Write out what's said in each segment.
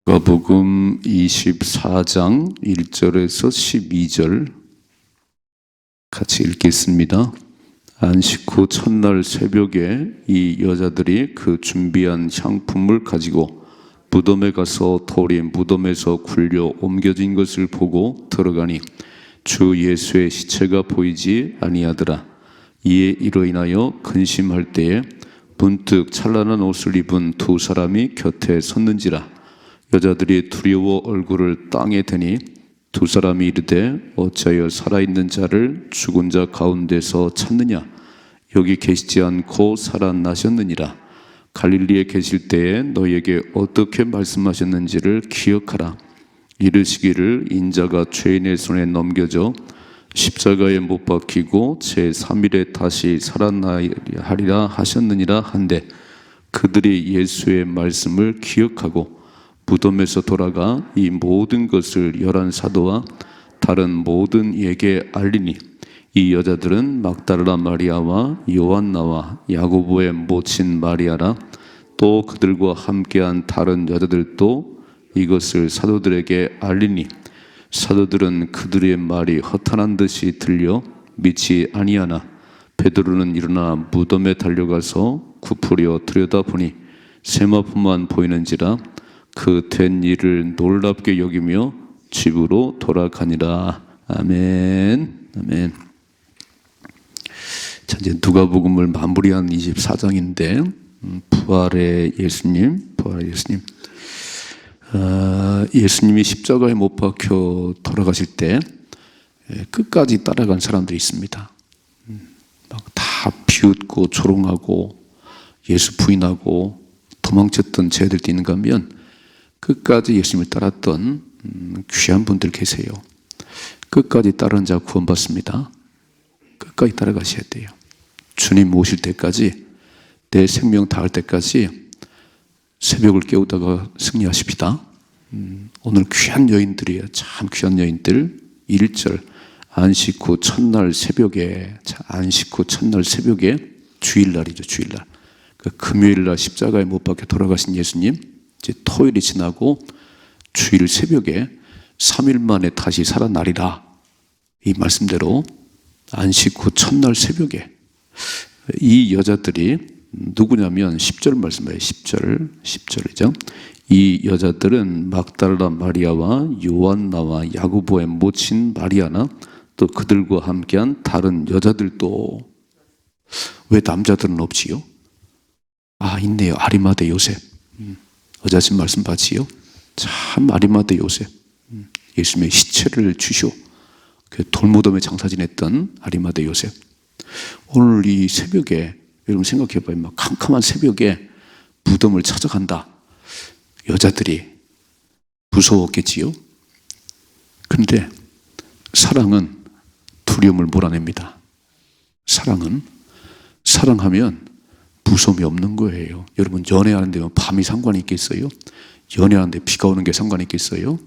누가복음 24장 1절에서 12절 같이 읽겠습니다. 안식 후 첫날 새벽에 이 여자들이 그 준비한 향품을 가지고 무덤에 가서 돌이 무덤에서 굴려 옮겨진 것을 보고 들어가니 주 예수의 시체가 보이지 아니하더라. 이에 이로 인하여 근심할 때에 문득 찬란한 옷을 입은 두 사람이 곁에 섰는지라. 여자들이 두려워 얼굴을 땅에 대니 두 사람이 이르되 어찌하여 살아있는 자를 죽은 자 가운데서 찾느냐? 여기 계시지 않고 살아나셨느니라. 갈릴리에 계실 때에 너희에게 어떻게 말씀하셨는지를 기억하라. 이르시기를 인자가 죄인의 손에 넘겨져 십자가에 못 박히고 제3일에 다시 살아나리라 하셨느니라 한데, 그들이 예수의 말씀을 기억하고 무덤에서 돌아가 이 모든 것을 열한 사도와 다른 모든 이에게 알리니, 이 여자들은 막달라 마리아와 요한나와 야고보의 모친 마리아라. 또 그들과 함께한 다른 여자들도 이것을 사도들에게 알리니, 사도들은 그들의 말이 허탄한 듯이 들려 믿지 아니하나 베드로는 일어나 무덤에 달려가서 굽으려 들여다보니 세마포만 보이는지라. 그 된 일을 놀랍게 여기며 집으로 돌아가니라. 아멘. 아멘. 자, 이제 누가복음을 마무리한 24장인데 부활의 예수님. 예수님이 십자가에 못 박혀 돌아가실 때 끝까지 따라간 사람들이 있습니다. 막 다 비웃고 조롱하고 예수 부인하고 도망쳤던 쟤들도 있는가 하면 끝까지 예수님을 따랐던 귀한 분들 계세요. 끝까지 따르는 자 구원받습니다. 끝까지 따라가셔야 돼요. 주님 오실 때까지, 내 생명 다할 때까지 새벽을 깨우다가 승리하십시다. 오늘 귀한 여인들이에요. 참 귀한 여인들. 1절 안식 후 첫날 새벽에, 안식 후 첫날 새벽에 주일날이죠. 주일날. 금요일날 십자가에 못 박혀 돌아가신 예수님, 이제 토요일이 지나고 주일 새벽에 3일 만에 다시 살아나리라. 이 말씀대로 안식 후 첫날 새벽에 이 여자들이 누구냐면 10절 말씀이에요. 10절이죠. 이 여자들은 막달라 마리아와 요한나와 야고보의 모친 마리아나 또 그들과 함께한 다른 여자들도. 왜 남자들은 없지요? 있네요. 아리마대 요셉. 어제신 말씀 봤지요? 참 아리마대 요셉. 예수님의 시체를 주시오. 그 돌무덤에 장사 지냈던 아리마대 요셉. 오늘 이 새벽에 여러분 생각해봐요. 막 캄캄한 새벽에 무덤을 찾아간다. 여자들이 무서웠겠지요? 근데 사랑은 두려움을 몰아냅니다. 사랑하면 무서움이 없는 거예요. 여러분 연애하는데 밤이 상관이 있겠어요? 연애하는데 비가 오는 게 상관이 있겠어요?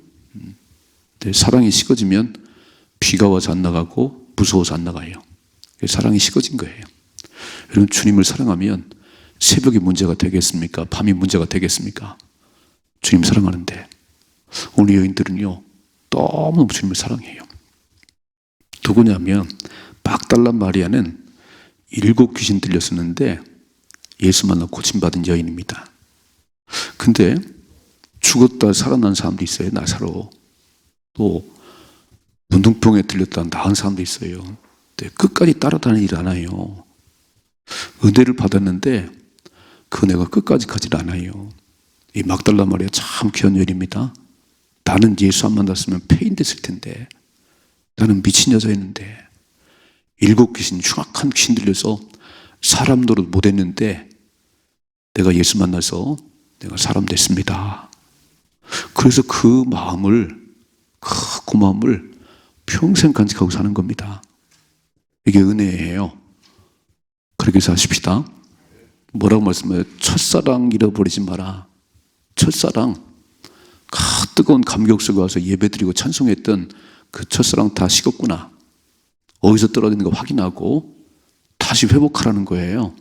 근데 사랑이 식어지면 비가 와서 안 나가고 무서워서 안 나가요. 사랑이 식어진 거예요. 여러분 주님을 사랑하면 새벽이 문제가 되겠습니까? 밤이 문제가 되겠습니까? 주님 사랑하는데. 오늘 여인들은요 너무 주님을 사랑해요. 누구냐면 막달라 마리아는 7 귀신 들렸었는데 예수 만나 고침받은 여인입니다. 근데 죽었다 살아난 사람도 있어요. 나사로. 또 문둥병에 들렸다 나은 사람도 있어요. 근데 끝까지 따라다니질 않아요. 은혜를 받았는데 그 은혜가 끝까지 가질 않아요. 이 막달라 마리아 참 귀한 여인입니다. 나는 예수 안 만났으면 폐인 됐을 텐데, 나는 미친 여자였는데 7 귀신, 흉악한 귀신 들려서 사람 노릇 못했는데 내가 예수 만나서 내가 사람 됐습니다. 그래서 그 고마움을 평생 간직하고 사는 겁니다. 이게 은혜예요. 그렇게 사십시다. 뭐라고 말씀해요? 첫사랑 잃어버리지 마라. 첫사랑, 뜨거운 감격 속에 와서 예배드리고 찬송했던 그 첫사랑 다 식었구나. 어디서 떨어지는 거 확인하고 다시 회복하라는 거예요.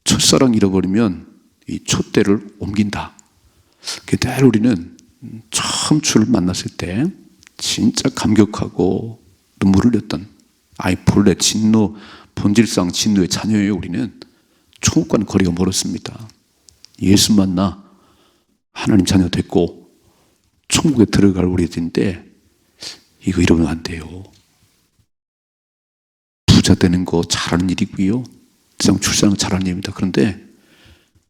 첫사랑 잃어버리면 이 촛대를 옮긴다. 그때 우리는 처음 주를 만났을 때 진짜 감격하고 눈물을 흘렸던 본래 진노, 본질상 진노의 자녀예요. 우리는 천국과는 거리가 멀었습니다. 예수 만나 하나님 자녀 됐고 천국에 들어갈 우리들인데 이거 이러면 안 돼요. 부자 되는 거 잘하는 일이고요. 세상 출세하는 거 잘하는 일입니다. 그런데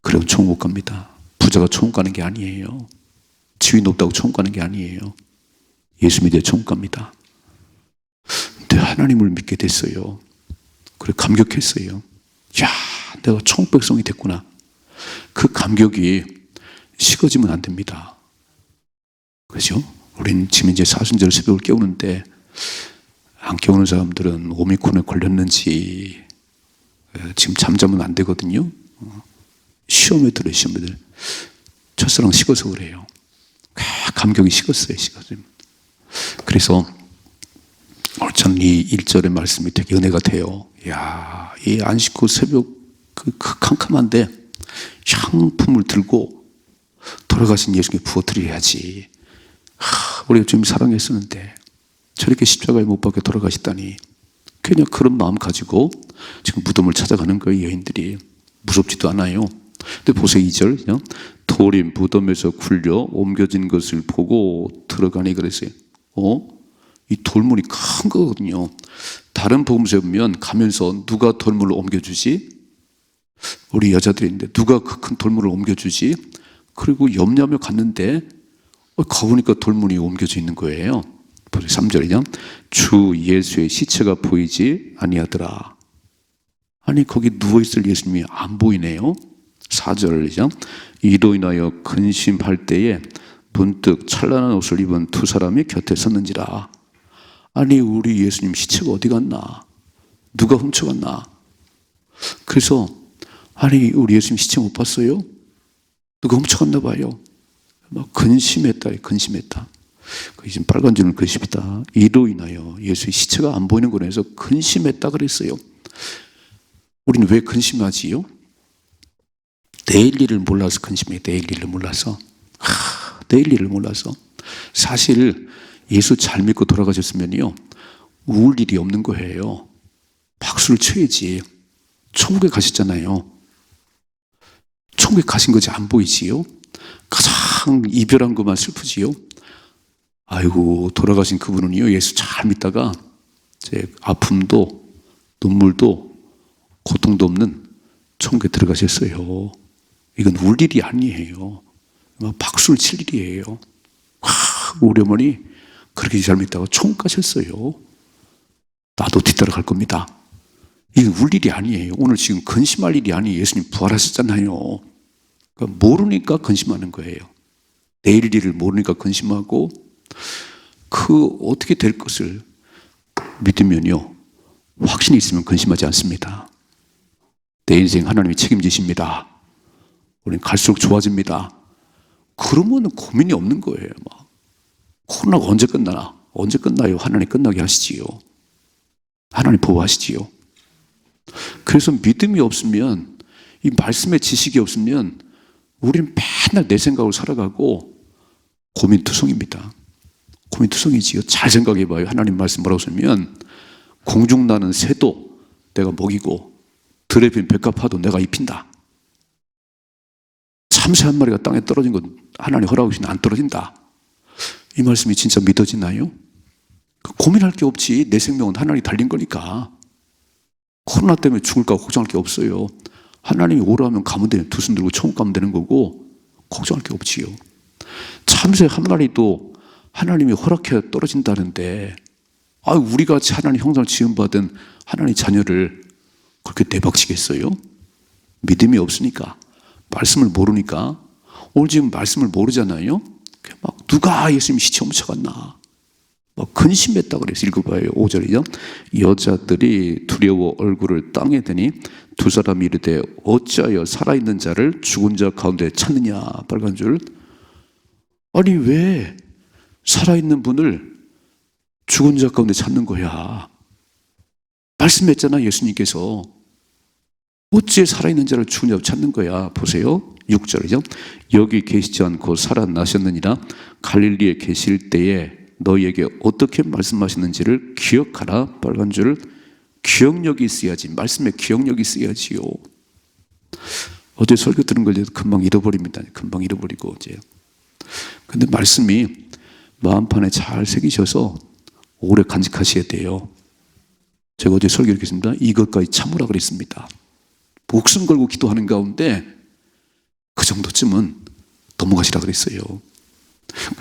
그래도 천국 못 갑니다. 부자가 천국 가는 게 아니에요. 지위 높다고 천국 가는 게 아니에요. 예수 믿어야 천국 갑니다. 근데 하나님을 믿게 됐어요. 그래 감격했어요. 야, 내가 천국 백성이 됐구나. 그 감격이 식어지면 안 됩니다. 그렇죠? 우린 지금 이제 사순절 새벽을 깨우는데 안 깨우는 사람들은 오미크론에 걸렸는지 지금 잠자면 안 되거든요. 시험에 들어요. 시험에 들어요. 첫사랑 식어서 그래요. 감격이 식었어요. 식어지면. 그래서 전 이 1절의 말씀이 되게 은혜가 돼요. 야, 이 안식 후 새벽 그 캄캄한데 향품을 들고 돌아가신 예수님께 부어드려야지. 우리가 좀 사랑했었는데 저렇게 십자가에 못 박혀 돌아가시다니. 그냥 그런 마음 가지고 지금 무덤을 찾아가는 거예요. 여인들이. 무섭지도 않아요. 근데 보세요. 2절. 돌이 무덤에서 굴려 옮겨진 것을 보고 들어가니 그랬어요. 이 돌문이 큰 거거든요. 다른 복음서에 보면 가면서 누가 돌문을 옮겨주지? 우리 여자들인데 누가 그 큰 돌문을 옮겨주지? 그리고 염려하며 갔는데 가보니까 돌문이 옮겨져 있는 거예요. 3절이죠. 주 예수의 시체가 보이지 아니하더라. 아니 거기 누워있을 예수님이 안 보이네요. 4절이죠. 이로 인하여 근심할 때에 문득 찬란한 옷을 입은 두 사람이 곁에 섰는지라. 아니 우리 예수님 시체가 어디 갔나? 누가 훔쳐갔나? 그래서 아니 우리 예수님 시체 못 봤어요? 누가 훔쳐갔나 봐요. 막 근심했다. 근심했다. 지금 빨간 줄은 근심이다. 이로 인하여 예수의 시체가 안 보이는 거로 해서 근심했다 그랬어요. 우리는 왜 근심하지요? 내일 일을 몰라서 근심해. 내일 일을 몰라서. 내일 일을 몰라서. 사실 예수 잘 믿고 돌아가셨으면요 우울 일이 없는 거예요. 박수를 쳐야지. 천국에 가셨잖아요. 천국에 가신 거지 안 보이지요? 가장 이별한 것만 슬프지요? 아이고 돌아가신 그분은요 예수 잘 믿다가 이제 아픔도 눈물도 고통도 없는 천국에 들어가셨어요. 이건 울 일이 아니에요. 박수를 칠 일이에요. 우리 어머니 그렇게 잘 믿다가 천국 가셨어요. 나도 뒤따라 갈 겁니다. 이건 울 일이 아니에요. 오늘 지금 근심할 일이 아니에요. 예수님 부활하셨잖아요. 그러니까 모르니까 근심하는 거예요. 내일 일을 모르니까 근심하고 어떻게 될 것을 믿으면요 확신이 있으면 근심하지 않습니다. 내 인생 하나님이 책임지십니다. 우리는 갈수록 좋아집니다. 그러면 고민이 없는 거예요. 코로나가 언제 끝나나? 언제 끝나요? 하나님 끝나게 하시지요. 하나님 보호하시지요. 그래서 믿음이 없으면 이 말씀의 지식이 없으면 우리는 맨날 내 생각으로 살아가고 고민투성입니다. 고민투성이지요. 잘 생각해봐요. 하나님 말씀 뭐라고 쓰면 공중 나는 새도 내가 먹이고 들에 핀 백합화도 내가 입힌다. 참새 한 마리가 땅에 떨어진 건 하나님 허락하시면 안 떨어진다. 이 말씀이 진짜 믿어지나요? 고민할 게 없지. 내 생명은 하나님이 달린 거니까. 코로나 때문에 죽을까 걱정할 게 없어요. 하나님이 오라면 가면 되는 두 손 들고 천국 가면 되는 거고 걱정할 게 없지요. 참새 한 마리도 하나님이 허락해야 떨어진다는데 우리같이 하나님 형상을 지음받은 하나님 자녀를 그렇게 대박치겠어요? 믿음이 없으니까 말씀을 모르니까 오늘 지금 말씀을 모르잖아요. 막 누가 예수님 시체 훔쳐갔나 막 근심했다 그래서 읽어봐요. 5절이죠. 여자들이 두려워 얼굴을 땅에 대니 두 사람이 이르되 어찌하여 살아있는 자를 죽은 자 가운데 찾느냐. 빨간 줄. 아니 왜 살아있는 분을 죽은 자 가운데 찾는 거야? 말씀했잖아 예수님께서. 어찌 살아있는 자를 죽은 자 찾는 거야. 보세요. 6절이죠. 여기 계시지 않고 살아나셨느니라. 갈릴리에 계실 때에 너희에게 어떻게 말씀하셨는지를 기억하라. 빨간 줄 기억력이 있어야지. 말씀에 기억력이 있어야지요. 어제 설교 들은 걸 금방 잃어버립니다. 금방 잃어버리고 이제. 근데 말씀이 마음판에 잘 새기셔서 오래 간직하셔야 돼요. 제가 어제 설교 이렇게 했습니다. 이것까지 참으라 그랬습니다. 목숨 걸고 기도하는 가운데 그 정도쯤은 넘어가시라 그랬어요.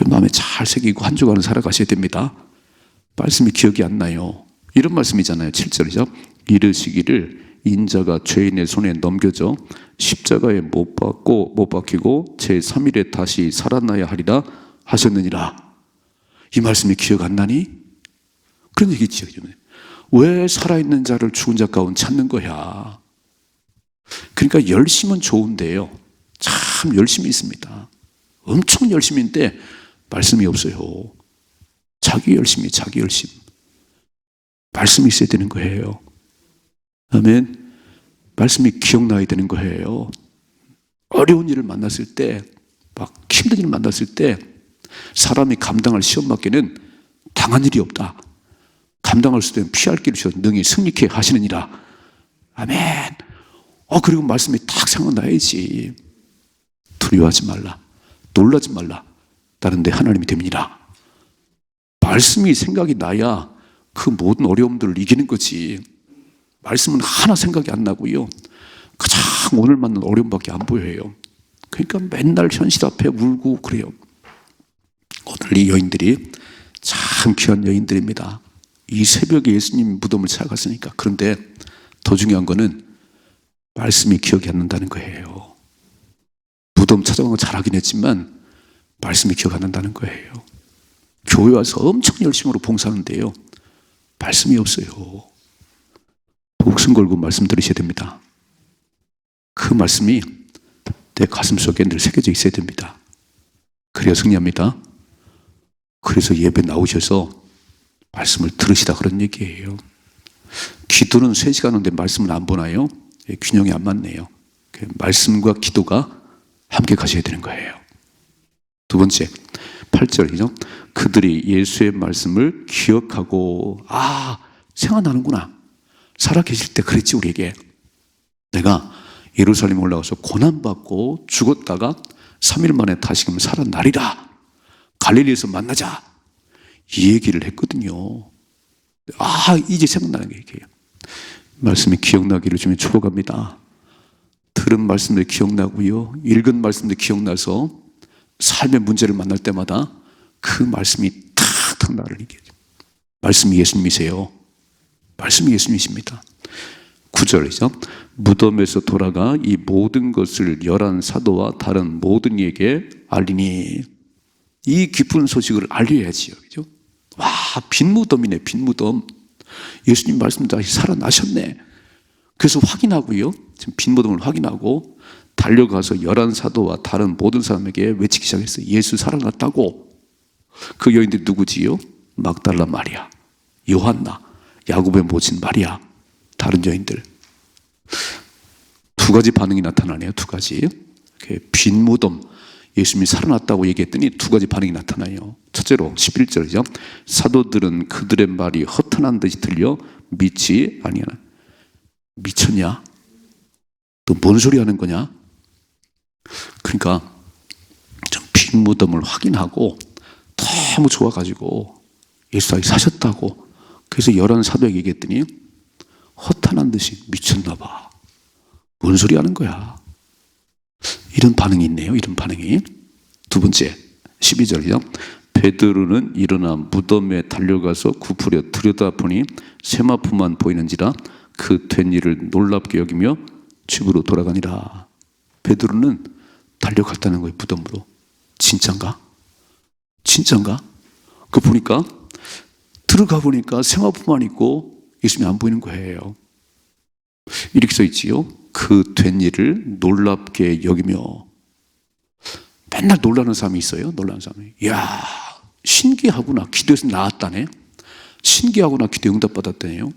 마음에 잘 새기고 한 주간은 살아가셔야 됩니다. 말씀이 기억이 안 나요. 이런 말씀이잖아요. 7절이죠. 이르시기를 인자가 죄인의 손에 넘겨져 십자가에 못 박히고 제3일에 다시 살아나야 하리라 하셨느니라. 이 말씀이 기억 안 나니? 그런 얘기죠. 왜 살아있는 자를 죽은 자 가운데 찾는 거야? 그러니까 열심은 좋은데요. 참 열심히 있습니다. 엄청 열심인데 말씀이 없어요. 자기 열심. 말씀이 있어야 되는 거예요. 아멘. 말씀이 기억나야 되는 거예요. 어려운 일을 만났을 때, 막 힘든 일을 만났을 때 사람이 감당할 시험 맞게는 당한 일이 없다. 감당할 수 있는 피할 길을 주셔서 능히 승리케 하시느니라. 아멘. 그리고 말씀이 딱 생각나야지. 두려워하지 말라. 놀라지 말라. 다른 데 하나님이 됨이니라. 말씀이 생각이 나야 그 모든 어려움들을 이기는 거지. 말씀은 하나 생각이 안 나고요. 가장 오늘 만난 어려움밖에 안 보여요. 그러니까 맨날 현실 앞에 울고 그래요. 오늘 이 여인들이 참 귀한 여인들입니다. 이 새벽에 예수님 무덤을 찾아갔으니까. 그런데 더 중요한 거는 말씀이 기억이 안 난다는 거예요. 무덤 찾아간 건 잘하긴 했지만 말씀이 기억 안 난다는 거예요. 교회 와서 엄청 열심으로 봉사하는데요. 말씀이 없어요. 목숨 걸고 말씀 들으셔야 됩니다. 그 말씀이 내 가슴 속에 늘 새겨져 있어야 됩니다. 그래야 승리합니다. 그래서 예배 나오셔서 말씀을 들으시다 그런 얘기예요. 기도는 3시간 하는데 말씀을 안 보나요? 균형이 안 맞네요. 말씀과 기도가 함께 가셔야 되는 거예요. 두 번째, 8절이죠. 그들이 예수의 말씀을 기억하고 생각나는구나. 살아계실 때 그랬지 우리에게. 내가 예루살렘에 올라가서 고난받고 죽었다가 3일 만에 다시금 살아나리라. 갈릴리에서 만나자. 이 얘기를 했거든요. 이제 생각나는 게 얘기예요. 말씀이 기억나기를 주님 축복합니다. 들은 말씀도 기억나고요. 읽은 말씀도 기억나서 삶의 문제를 만날 때마다 그 말씀이 탁탁 나를 얘기해요. 말씀이 예수님이세요. 말씀이 예수님이십니다. 9절이죠. 무덤에서 돌아가 이 모든 것을 11 사도와 다른 모든 이에게 알리니. 이 기쁜 소식을 알려야지요. 그죠? 빈 무덤이네, 빈 무덤. 예수님 말씀 다시 살아나셨네. 그래서 확인하고요. 지금 빈 무덤을 확인하고 달려가서 11 사도와 다른 모든 사람에게 외치기 시작했어요. 예수 살아났다고. 그 여인들이 누구지요? 막달라 마리아, 요한나, 야곱의 모친 마리아, 다른 여인들. 두 가지 반응이 나타나네요. 두 가지. 빈 무덤, 예수님이 살아났다고 얘기했더니 두 가지 반응이 나타나요. 첫째로 11절이죠. 사도들은 그들의 말이 허탄한 듯이 들려 믿지 아니하나. 미쳤냐? 또 뭔 소리 하는 거냐? 그러니까 좀 빈 무덤을 확인하고 너무 좋아가지고 예수 다시 사셨다고. 그래서 11 사도에게 얘기했더니 허탄한 듯이 미쳤나 봐. 뭔 소리 하는 거야? 이런 반응이 있네요. 이런 반응이. 두 번째 12절이죠. 베드로는 일어나 무덤에 달려가서 굽으려 들여다보니 세마포만 보이는지라 그 된 일을 놀랍게 여기며 집으로 돌아가니라. 베드로는 달려갔다는 거예요. 무덤으로. 진짠가? 그 보니까 들어가 보니까 세마포만 있고 예수님이 안 보이는 거예요. 이렇게 써 있지요. 그 된 일을 놀랍게 여기며. 맨날 놀라는 사람이 있어요. 놀라는 사람이. 이야, 신기하구나. 기도에서 나았다네. 신기하구나. 기도 응답받았다네요.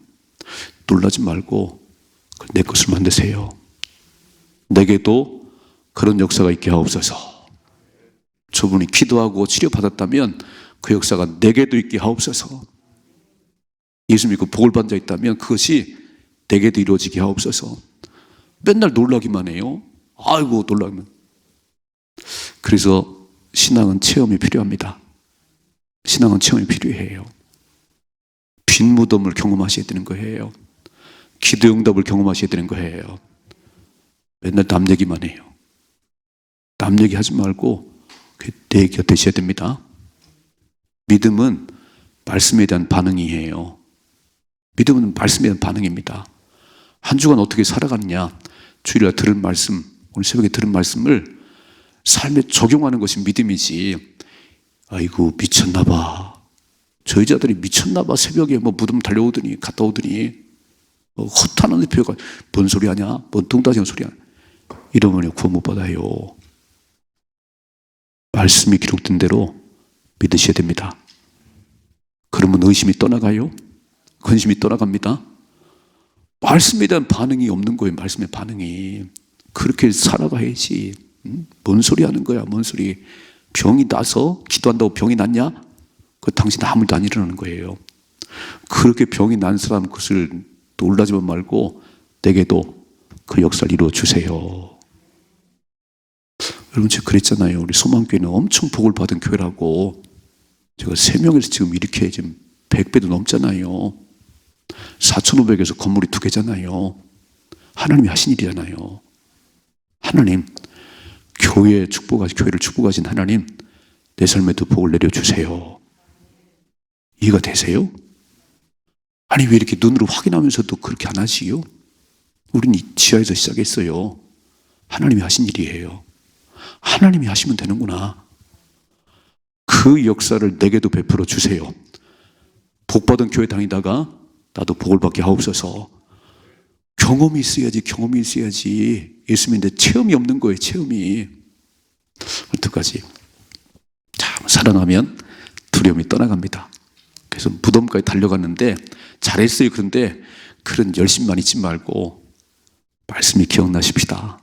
놀라지 말고 내 것을 만드세요. 내게도 그런 역사가 있게 하옵소서. 저분이 기도하고 치료받았다면 그 역사가 내게도 있게 하옵소서. 예수 믿고 복을 받은 자 있다면 그것이 내게도 이루어지게 하옵소서. 맨날 놀라기만 해요. 아이고 놀라기만. 그래서 신앙은 체험이 필요합니다. 신앙은 체험이 필요해요. 빈 무덤을 경험하셔야 되는 거예요. 기도 응답을 경험하셔야 되는 거예요. 맨날 남 얘기만 해요. 남 얘기하지 말고 내 곁에 있어야 됩니다. 믿음은 말씀에 대한 반응이에요. 믿음은 말씀에 대한 반응입니다. 한 주간 어떻게 살아가느냐, 주일날 들은 말씀, 오늘 새벽에 들은 말씀을 삶에 적용하는 것이 믿음이지. 아이고 미쳤나 봐, 저 여자들이 미쳤나 봐, 새벽에 뭐 무덤 달려오더니 갔다 오더니 허탄한 표가 뭔 소리 하냐, 뭔 뚱따지는 소리 하냐, 이러면 구원 못 받아요. 말씀이 기록된 대로 믿으셔야 됩니다. 그러면 의심이 떠나가요. 근심이 떠나갑니다. 말씀에 대한 반응이 없는 거예요. 말씀의 반응이. 그렇게 살아가야지. 뭔 소리 하는 거야, 뭔 소리. 병이 나서 기도한다고 병이 낫냐? 그 당신 아무 일도 안 일어나는 거예요. 그렇게 병이 난 사람 그것을 놀라지만 말고 내게도 그 역사를 이루어 주세요. 여러분 제가 그랬잖아요. 우리 소망교회는 엄청 복을 받은 교회라고. 제가 3명에서 지금 이렇게 지금 100배도 넘잖아요. 4,500에서 건물이 2개잖아요. 하나님이 하신 일이잖아요. 하나님, 교회를 축복하신 하나님, 내 삶에도 복을 내려주세요. 이해가 되세요? 아니 왜 이렇게 눈으로 확인하면서도 그렇게 안 하시요? 우린 이 지하에서 시작했어요. 하나님이 하신 일이에요. 하나님이 하시면 되는구나. 그 역사를 내게도 베풀어 주세요. 복받은 교회 다니다가 나도 복을 받게 하옵소서. 경험이 있어야지. 예수 믿는데 체험이 없는 거예요. 체험이. 어떡하지? 참 살아나면 두려움이 떠나갑니다. 그래서 무덤까지 달려갔는데 잘했어요. 그런데 그런 열심만 있지 말고 말씀이 기억나십시다.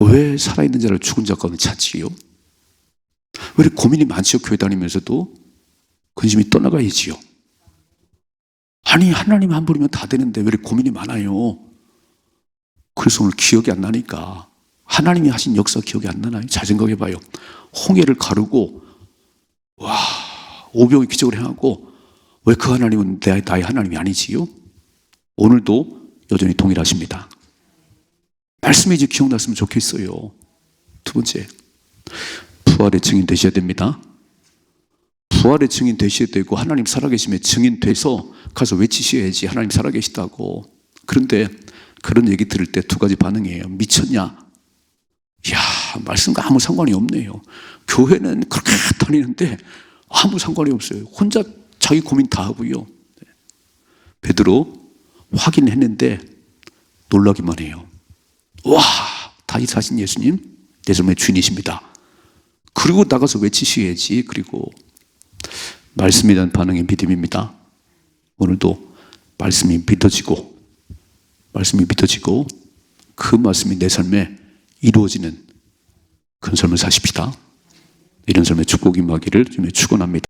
왜 살아있는 자를 죽은 자 가운데 찾지요? 왜 이렇게 고민이 많지요? 교회 다니면서도 근심이 떠나가야지요. 아니 하나님 한 분이면 다 되는데 왜 이렇게 고민이 많아요? 그래서 오늘 기억이 안 나니까, 하나님이 하신 역사 기억이 안 나나요? 잘 생각해봐요. 홍해를 가르고 와 오병이 기적을 행하고 왜 그 하나님은 나의 하나님이 아니지요? 오늘도 여전히 동일하십니다. 말씀이 이제 기억났으면 좋겠어요. 두 번째, 부활의 증인 되셔야 됩니다. 부활의 증인 되셔야 되고 하나님 살아계심에 증인 돼서 가서 외치셔야지 하나님 살아계시다고. 그런데 그런 얘기 들을 때 2가지 반응이에요. 미쳤냐? 이야, 말씀과 아무 상관이 없네요. 교회는 그렇게 다니는데 아무 상관이 없어요. 혼자 자기 고민 다 하고요. 베드로 확인했는데 놀라기만 해요. 와, 다윗 하신 예수님 내 삶의 주인이십니다. 그리고 나가서 외치셔야지. 그리고 말씀에 대한 반응이 믿음입니다. 오늘도 말씀이 믿어지고 그 말씀이 내 삶에 이루어지는 그런 삶을 사십시다. 이런 삶의 축복이 임하기를 주님의 축원합니다.